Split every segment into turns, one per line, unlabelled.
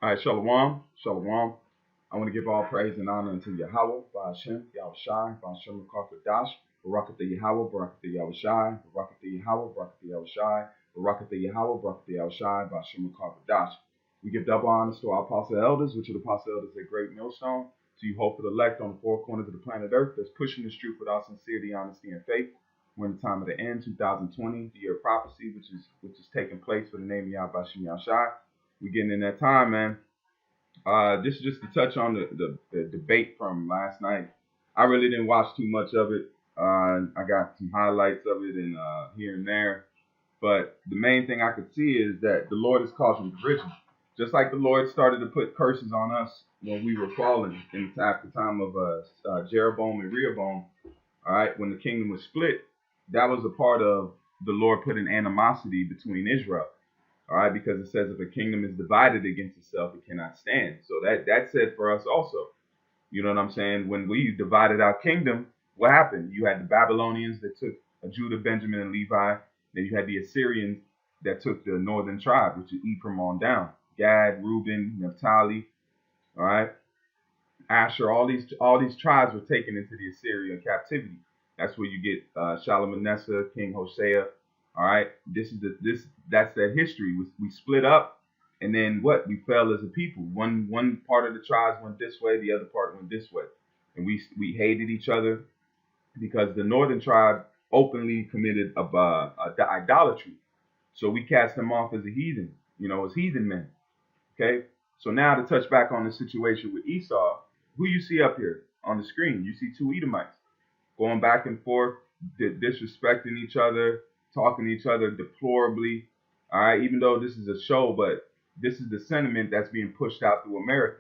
All right, Shalom, Shalom. I want to give all praise and honor unto Yahweh, Ba'ashem, Yahushai, Ba'ashem Dash, Barakatah Yahweh, Barakatah Yahushai, Barakatah Yahweh, Barakatah Yahushai, Barakatah Yahweh, Barakatah Yahushai, Ba'ashem Dash. We give double honors to our apostle elders, which are the apostle elders at Great Millstone, to you hopeful elect on the four corners of the planet Earth that's pushing this truth without sincerity, honesty, and faith. We're in the time of the end, 2020, the year of prophecy, which is taking place for the name of Yahweh Ba'ashem Yahushai. We're getting in that time, man. This is just to touch on the debate from last night. I really didn't watch too much of it. I got some highlights of it and here and there. But the main thing I could see is that the Lord is causing division. Just like the Lord started to put curses on us when we were fallen at the time of Jeroboam and Rehoboam, all right, when the kingdom was split, that was a part of the Lord putting animosity between Israel. All right, because it says if a kingdom is divided against itself, it cannot stand. So that's said for us also. You know what I'm saying? When we divided our kingdom, what happened? You had the Babylonians that took Judah, Benjamin, and Levi. Then you had the Assyrians that took the northern tribe, which is Ephraim on down. Gad, Reuben, Naphtali, all right, Asher. All these tribes were taken into the Assyrian captivity. That's where you get Shalmaneser, King Hosea. All right, that's that history. We split up, and then what? We fell as a people. One part of the tribes went this way, the other part went this way, and we hated each other because the northern tribe openly committed idolatry. So we cast them off as a heathen, as heathen men. Okay, so now to touch back on the situation with Esau, who you see up here on the screen, you see two Edomites going back and forth, disrespecting each other, talking to each other deplorably. All right, even though this is a show, but this is the sentiment that's being pushed out through America.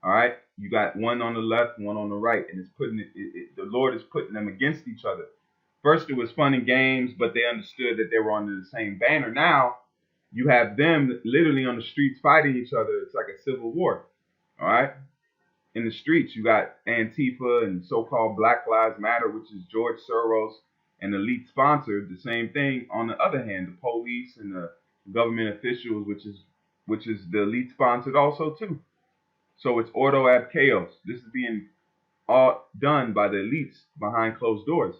All right, you got one on the left, one on the right, and it's putting the Lord is putting them against each other. First, it was fun and games, but they understood that they were under the same banner. Now, you have them literally on the streets fighting each other. It's like a civil war. All right, in the streets, you got Antifa and so-called Black Lives Matter, which is George Soros and elite sponsored. The same thing on the other hand, the police and the government officials, which is the elite sponsored also too. So it's ordo ab chaos. This is being all done by the elites behind closed doors.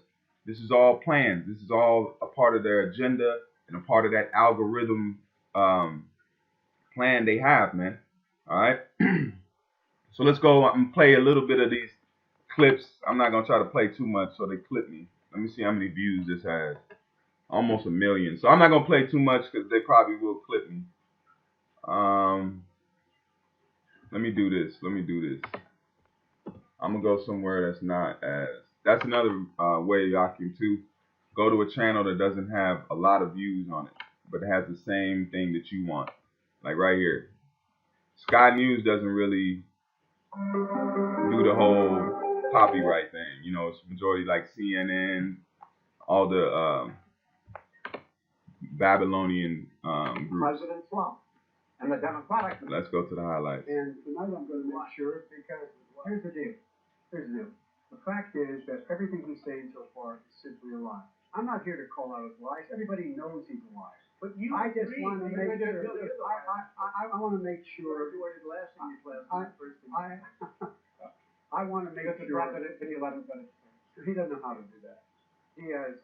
This is all planned. This is all a part of their agenda and a part of that algorithm plan they have, man. All right. So let's go and play a little bit of these clips. I'm not gonna try to play too much, so they clip me. Let me see how many views this has. Almost 1 million. So I'm not gonna play too much because they probably will clip me. Let me do this. I'm gonna go somewhere that's not as. That's another way y'all can too. Go to a channel that doesn't have a lot of views on it, but it has the same thing that you want. Like right here. Sky News doesn't really do the whole copyright thing. It's majority like CNN, all the Babylonian groups.
President Trump and the Democratic.
Let's go to the highlights.
And tonight I'm going to make sure, because here's the deal. The fact is that everything he's saying so far is simply a lie. I'm not here to call out his lies. Everybody knows he's a liar. But I just want to make sure. I want to make sure. I want to make sure. He doesn't know how to do that. He has,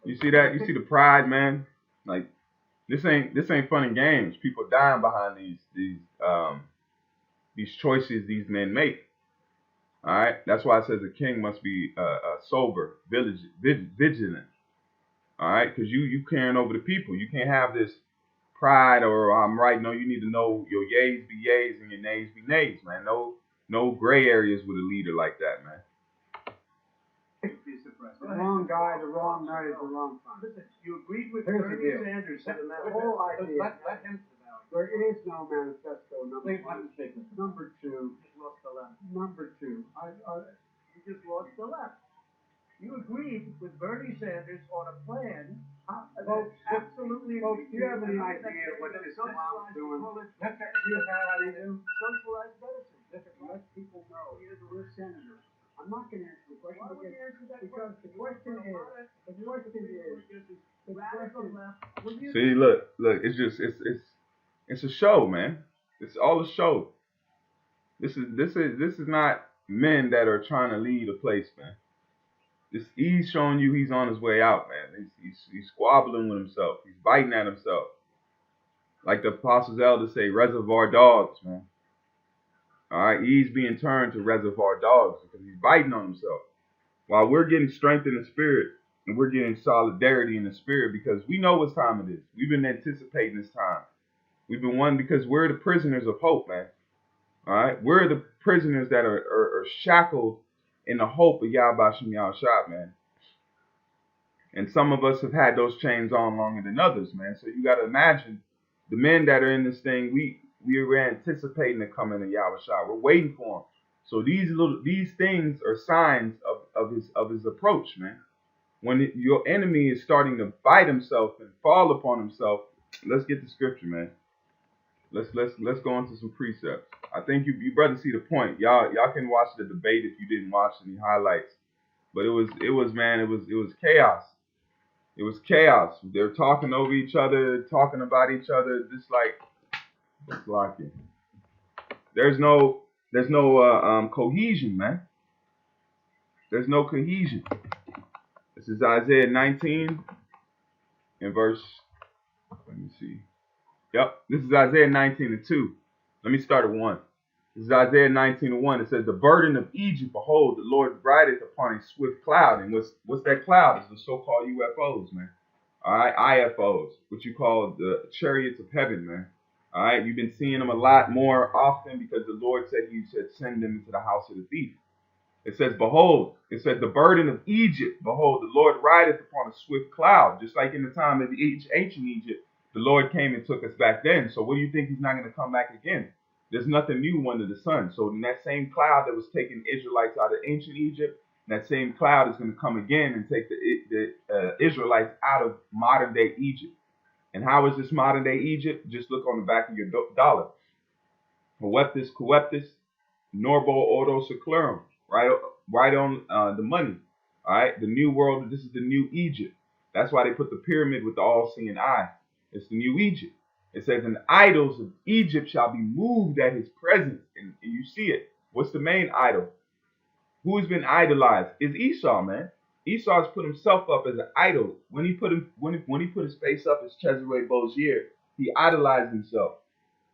You see that? You see the pride, man. Like this ain't fun and games. People dying behind these choices these men make. All right. That's why it says a king must be sober, vigilant. All right, because you caring over the people. You can't have this pride or I'm right. No, you need to know your yays be yays and your nays be nays, man. No gray areas with a leader like that, man.
The wrong guy, the wrong night, the wrong time.
Listen, you agreed with
Here's
Bernie Sanders.
The whole idea.
Let him.
There is no manifesto. Number two. Number two.
You just lost the left. You agreed with Bernie Sanders on a plan.
Folks,
Absolutely.
Folks, do you have any idea what this clown's doing?
Do you have any socialized medicine?
Let people know. We're senators. I'm not going to answer the question because the question is.
See, look, it's a show, man. It's all a show. This is not men that are trying to lead a place, man. He's showing you he's on his way out, man. He's squabbling with himself. He's biting at himself. Like the apostles elders say, reservoir dogs, man. All right, he's being turned to reservoir dogs because he's biting on himself. While we're getting strength in the spirit and we're getting solidarity in the spirit because we know what time it is. We've been anticipating this time. We've been one because we're the prisoners of hope, man. All right, we're the prisoners that are shackled in the hope of Yahweh Shem Yahushua, man. And some of us have had those chains on longer than others, man. So you got to imagine the men that are in this thing. We were anticipating the coming of Yahushua. We're waiting for him. So these things are signs of his approach, man. When your enemy is starting to bite himself and fall upon himself, let's get the scripture, man. Let's go into some precepts. I think you brothers see the point. Y'all can watch the debate if you didn't watch any highlights. But it was chaos. It was chaos. They're talking over each other, talking about each other, just like it. There's no cohesion, man. There's no cohesion. This is Isaiah 19 and verse. Let me see. Yep, this is Isaiah 19:2. Let me start at 1. This is Isaiah 19:1. It says, "The burden of Egypt, behold, the Lord rideth upon a swift cloud." And what's that cloud? It's the so-called UFOs, man. All right, IFOs, what you call the chariots of heaven, man. All right, you've been seeing them a lot more often because the Lord said He should send them into the house of the thief. It says, behold, it says, the burden of Egypt, behold, the Lord rideth upon a swift cloud. Just like in the time of ancient Egypt, the Lord came and took us back then. So what do you think He's not going to come back again? There's nothing new under the sun. So in that same cloud that was taking Israelites out of ancient Egypt, that same cloud is going to come again and take the Israelites out of modern day Egypt. And how is this modern day Egypt? Just look on the back of your dollar. Coeptis, Norbo Ordo Seclorum. Right on the money. All right, the new world. This is the new Egypt. That's why they put the pyramid with the all-seeing eye. It's the new Egypt. It says, "And the idols of Egypt shall be moved at His presence." And you see it. What's the main idol? Who has been idolized? Is Esau, man. Esau has put himself up as an idol. When he put his face up as Cesare Borgia, he idolized himself.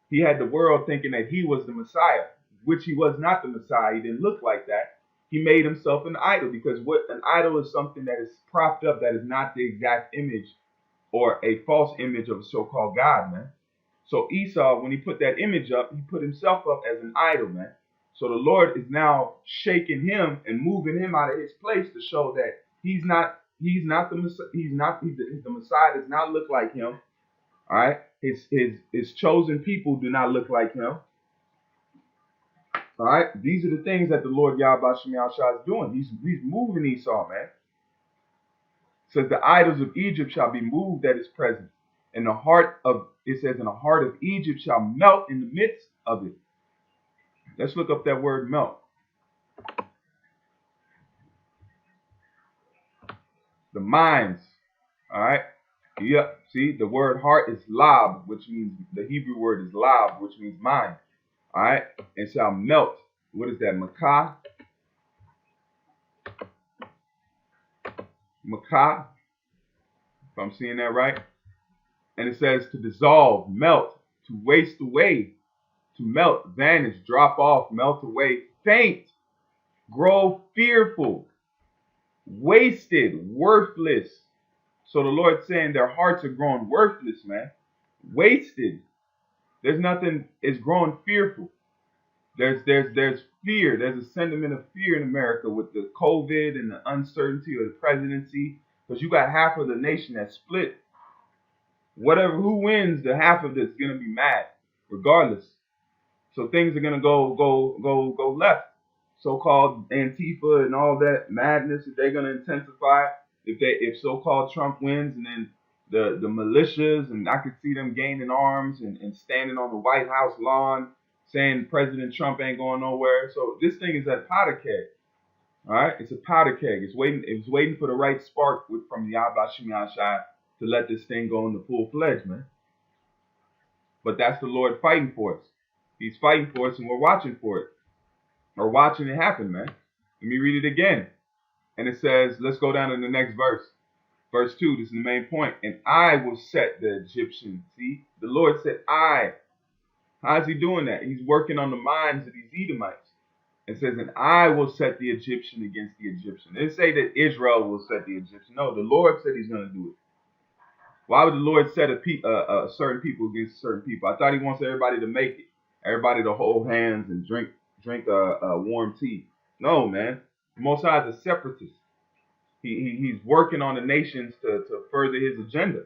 He had the world thinking that he was the Messiah, which he was not the Messiah. He didn't look like that. He made himself an idol because what an idol is something that is propped up that is not the exact image or a false image of a so-called God, man. So Esau, when he put that image up, he put himself up as an idol, man. So the Lord is now shaking him and moving him out of his place to show that the Messiah does not look like him. All right, his chosen people do not look like him. All right, these are the things that the Lord Yahweh Shem Yahushua is doing. He's moving Esau, man. It says the idols of Egypt shall be moved at His presence, and the heart of Egypt shall melt in the midst of it. Let's look up that word melt. The minds. All right. Yep. See, the word heart is lab, which means the Hebrew word is lab, which means mind. All right. And shall melt. What is that? Makah. Makah. If I'm seeing that right. And it says to dissolve, melt, to waste away, to melt, vanish, drop off, melt away, faint, grow fearful, wasted, worthless. So the Lord's saying their hearts are growing worthless, man. Wasted. There's nothing, it's growing fearful. There's fear. There's a sentiment of fear in America with the COVID and the uncertainty of the presidency. Because you got half of the nation that's split. Who wins, the half of this is gonna be mad, regardless. So things are gonna go left. So-called Antifa and all that madness, they're gonna intensify if so-called Trump wins, and then the militias, and I could see them gaining arms and standing on the White House lawn saying President Trump ain't going nowhere. So this thing is a powder keg. All right, it's a powder keg. It's waiting for the right spark from the Yahweh Shem Yahushua to let this thing go into full fledged, man. But that's the Lord fighting for us. He's fighting for us, and we're watching for it. Or watching it happen, man. Let me read it again. And it says, let's go down to the next verse. Verse 2, this is the main point. And I will set the Egyptians. See, the Lord said, I. How's he doing that? He's working on the minds of these Edomites. It says, and I will set the Egyptian against the Egyptian. It didn't say that Israel will set the Egyptian. No, the Lord said he's going to do it. Why would the Lord set certain people against certain people? I thought he wants everybody to make it. Everybody to hold hands and drink warm tea. No, man. The Most High is a separatist. He's working on the nations to further his agenda.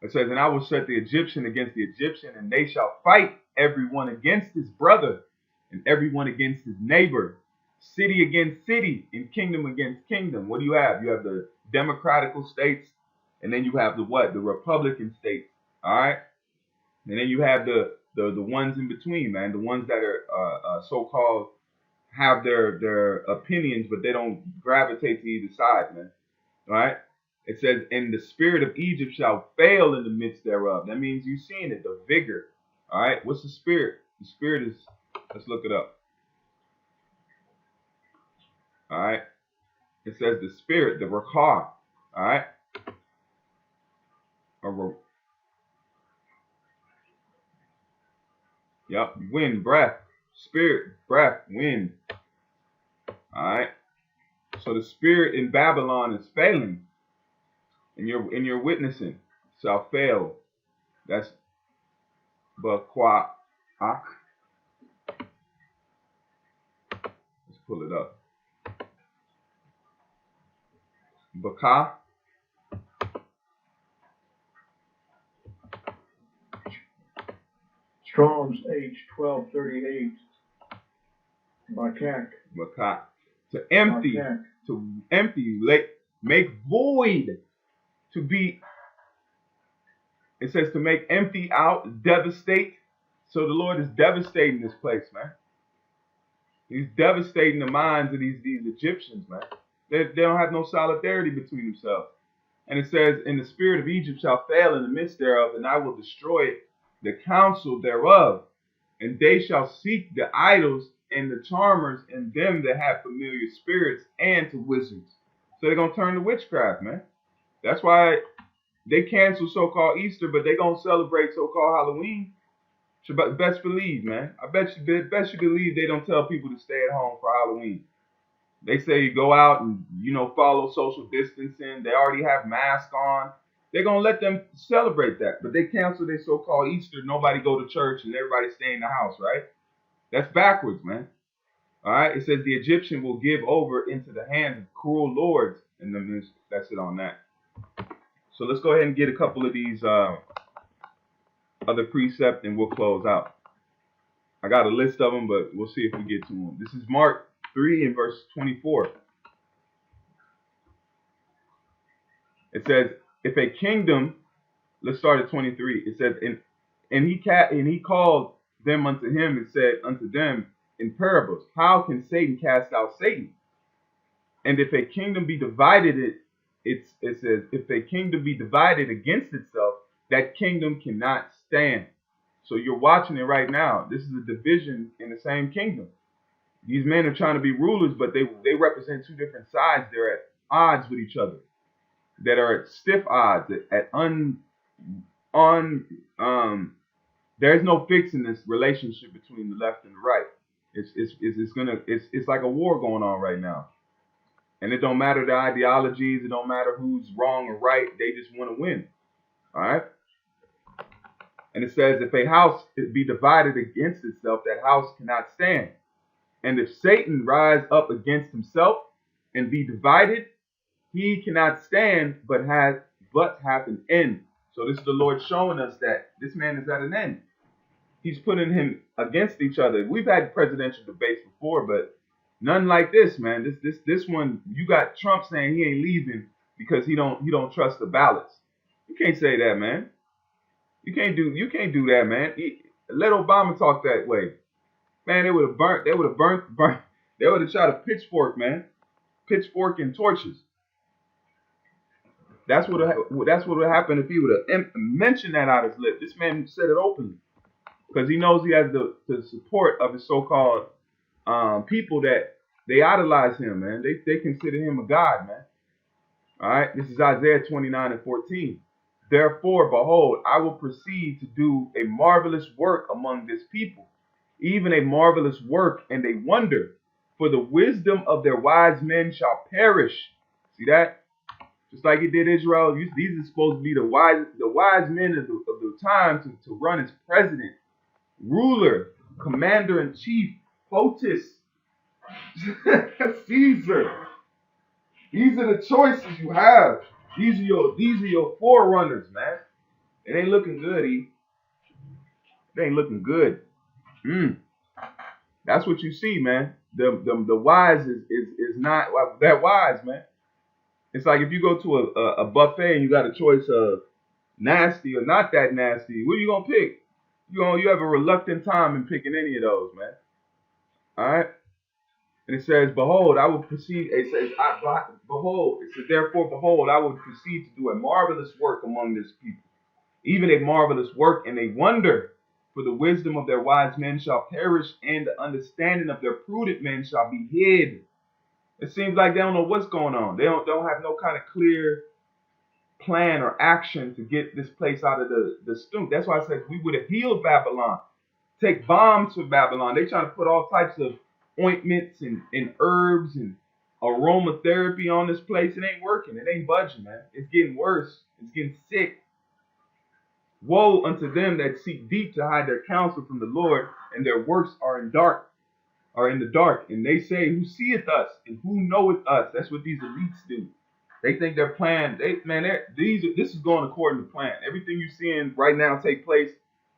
It says, and I will set the Egyptian against the Egyptian, and they shall fight everyone against his brother, and everyone against his neighbor, city against city, and kingdom against kingdom. What do you have? You have the democratical states, and then you have the what? The Republican states. All right? And then you have the ones in between, man. The ones that are so-called have their opinions, but they don't gravitate to either side, man. All right? It says, and the spirit of Egypt shall fail in the midst thereof. That means you're seeing it, the vigor. All right? What's the spirit? The spirit is, let's look it up. All right? It says the spirit, the rakah. All right? Yep, wind, breath, spirit, breath, wind. All right. So the spirit in Babylon is failing, and you're witnessing shall fail. That's Bakwa'ak. Let's pull it up. Baka.
Strong's H1238. Bakak.
Bakak. To empty.
Bakak.
To empty. Make void. To be. It says to make empty out, devastate. So the Lord is devastating this place, man. He's devastating the minds of these Egyptians, man. They don't have no solidarity between themselves. And it says, and the spirit of Egypt shall fail in the midst thereof, and I will destroy it, the counsel thereof. And they shall seek the idols and the charmers and them that have familiar spirits and to wizards. So they're going to turn to witchcraft, man. That's why they cancel so-called Easter, but they're going to celebrate so-called Halloween. Best believe, man. I bet you believe they don't tell people to stay at home for Halloween. They say you go out and, follow social distancing. They already have masks on. They're going to let them celebrate that. But they cancel their so-called Easter. Nobody go to church and everybody stay in the house, right? That's backwards, man. All right? It says the Egyptian will give over into the hands of cruel lords. And then that's it on that. So let's go ahead and get a couple of these other precepts and we'll close out. I got a list of them, but we'll see if we get to them. This is Mark 3 and verse 24. It says, if a kingdom, let's start at 23. It says, and he called them unto him and said unto them in parables, how can Satan cast out Satan? And if a kingdom be divided, it says, if a kingdom be divided against itself, that kingdom cannot stand. So you're watching it right now. This is a division in the same kingdom. These men are trying to be rulers, but they represent two different sides. They're at odds with each other. That are at stiff odds. There's no fixing this relationship between the left and the right. It's like a war going on right now. And it don't matter the ideologies. It don't matter who's wrong or right. They just want to win. All right. And it says, if a house be divided against itself, that house cannot stand. And if Satan rise up against himself and be divided, he cannot stand, but hath an end. So this is the Lord showing us that this man is at an end. He's putting him against each other. We've had presidential debates before, but none like this, man. This one, you got Trump saying he ain't leaving because he don't trust the ballots. You can't say that, man. You can't do that, man. Let Obama talk that way. Man, they would have burnt. They would have shot a pitchfork, man. Pitchfork and torches. That's what would happen if he would have mentioned that out his lip. This man said it openly. because he knows he has the support of his so-called people that they idolize him, man. They consider him a god, man. All right, this is Isaiah 29:14. Therefore, behold, I will proceed to do a marvelous work among this people, even a marvelous work, and they wonder. For the wisdom of their wise men shall perish. See that? Just like it did Israel. These are supposed to be the wise men of the time to run as president, ruler, commander in chief, POTUS, Caesar. These are the choices you have. These are your forerunners, man. It ain't looking good, E. It ain't looking good. That's what you see, man. The wise is not that wise, man. It's like if you go to a buffet and you got a choice of nasty or not that nasty, what are you gonna pick? You have a reluctant time in picking any of those, man. All right. And it says, behold, I will proceed. It says, behold. It says, therefore, behold, I will proceed to do a marvelous work among this people, even a marvelous work, and they wonder. For the wisdom of their wise men shall perish, and the understanding of their prudent men shall be hid. It seems like they don't know what's going on. They don't have no kind of clear plan or action to get this place out of the stink. That's why I said we would have healed Babylon. Take bombs for Babylon. They trying to put all types of ointments and herbs and aromatherapy on this place. It ain't working. It ain't budging, man. It's getting worse. It's getting sick. Woe unto them that seek deep to hide their counsel from the Lord, and their works are in the dark. And they say, who seeth us and who knoweth us? That's what these elites do. They think their plan, this is going according to plan. Everything you're seeing right now take place,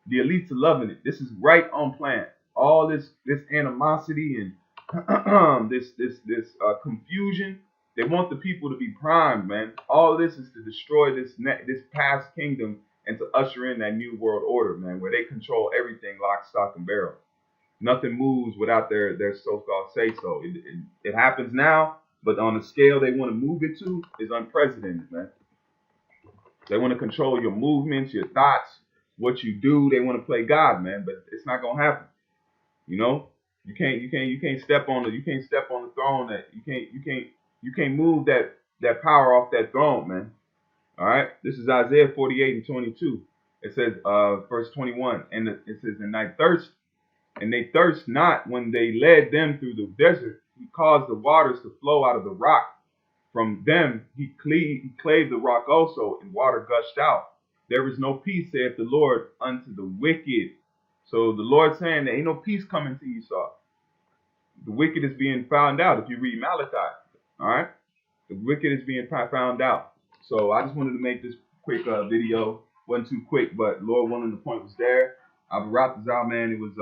the elites are loving it. This is right on plan. All this animosity and this confusion. They want the people to be primed, man. All this is to destroy this past kingdom and to usher in that new world order, man, where they control everything, lock, stock, and barrel. Nothing moves without their so-called say-so. It happens now, but on the scale they want to move it to is unprecedented, man. They want to control your movements, your thoughts, what you do. They want to play God, man, but it's not gonna happen. You know, you can't step on the throne. That you can't move that power off that throne, man. All right, this is Isaiah 48:22. It says, verse 21, and it says, and they thirst not when they led them through the desert. He caused the waters to flow out of the rock. From them he clave the rock also, and water gushed out. There is no peace, saith the Lord, unto the wicked. So the Lord's saying there ain't no peace coming to Esau. The wicked is being found out. If you read Malachi, all right, the wicked is being found out. So I just wanted to make this quick video. Wasn't too quick, but Lord willing, the point was there. I've wrapped this out, man. It was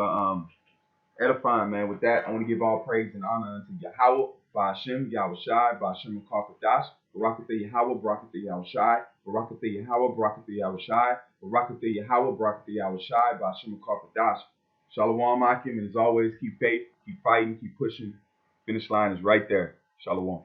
edifying, man. With that, I want to give all praise and honor unto Yahweh, Ba'ashem, Yahushai, Ba'ashem Kakadash, Barakatha Yahweh, Barakatha Yahushai, Barakatha Yahweh, Barakatha Yahushai, Barakatha Yahweh, Barakatha Yahushai, Ba'ashem Kakadash. Shalom, Akim, and as always, keep faith, keep fighting, keep pushing. Finish line is right there. Shalom.